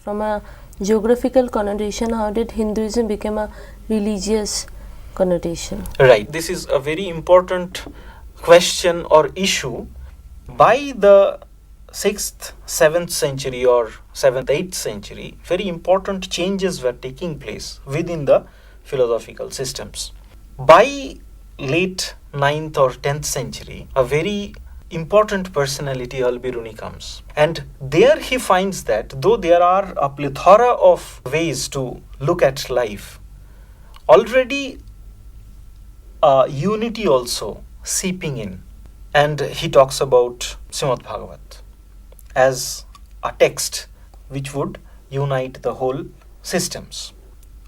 From a geographical connotation, how did Hinduism become a religious connotation? Right. This is a very important question or issue. By the 6th, 7th century or 7th, 8th century, very important changes were taking place within the philosophical systems. By late 9th or 10th century, a very important personality, Al-Biruni, comes. And there he finds that though there are a plethora of ways to look at life, already unity also seeping in. And he talks about Srimad Bhagavat as a text which would unite the whole systems.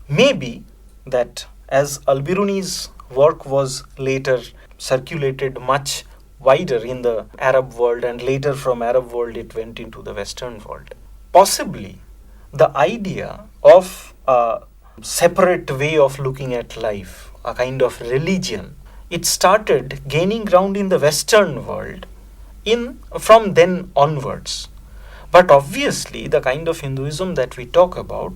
Maybe that as Al-Biruni's work was later circulated much wider in the Arab world, and later from Arab world it went into the Western world, possibly the idea of a separate way of looking at life, a kind of religion, it started gaining ground in the Western world from then onwards. But obviously the kind of Hinduism that we talk about,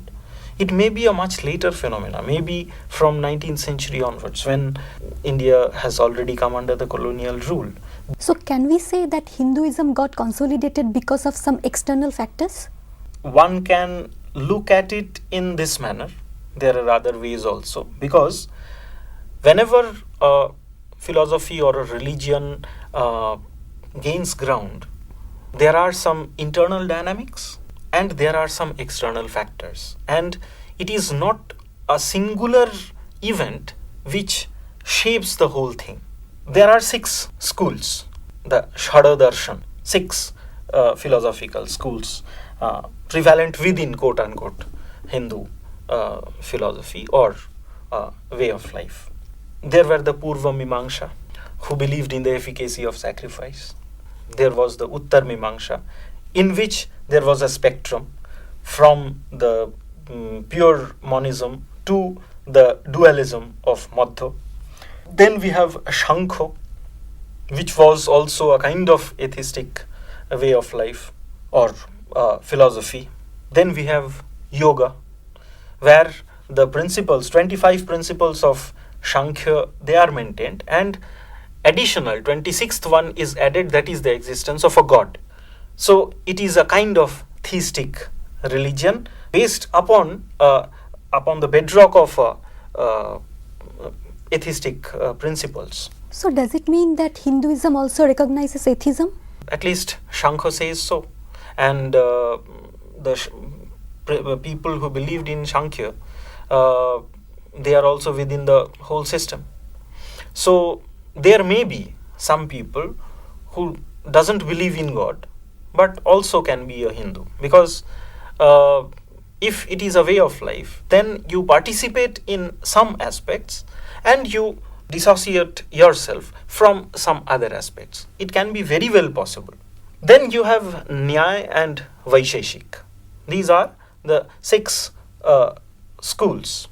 it may be a much later phenomena, maybe from 19th century onwards, when India has already come under the colonial rule. So can we say that Hinduism got consolidated because of some external factors? One can look at it in this manner. There are other ways also, because whenever a philosophy or a religion gains ground, there are some internal dynamics and there are some external factors, and it is not a singular event which shapes the whole thing. There are 6 schools, the Shada Darshan, 6 philosophical schools prevalent within quote unquote Hindu philosophy or way of life. There were the Purva Mimamsa, who believed in the efficacy of sacrifice. There was the Uttar Mimamsa, in which there was a spectrum from the pure monism to the dualism of Madhya. Then we have Shankho, which was also a kind of atheistic way of life or philosophy. Then we have Yoga, where the principles, 25 principles of Sankhya, they are maintained, and additional 26th one is added, that is the existence of a god. So it is a kind of theistic religion based upon the bedrock of atheistic principles. So does it mean that Hinduism also recognizes atheism? At least Shankha says so. And people who believed in Sankhya, they are also within the whole system. So there may be some people who doesn't believe in God, but also can be a Hindu, because if it is a way of life, then you participate in some aspects and you dissociate yourself from some other aspects. It can be very well possible. Then you have Nyaya and Vaisheshik. These are the 6 schools.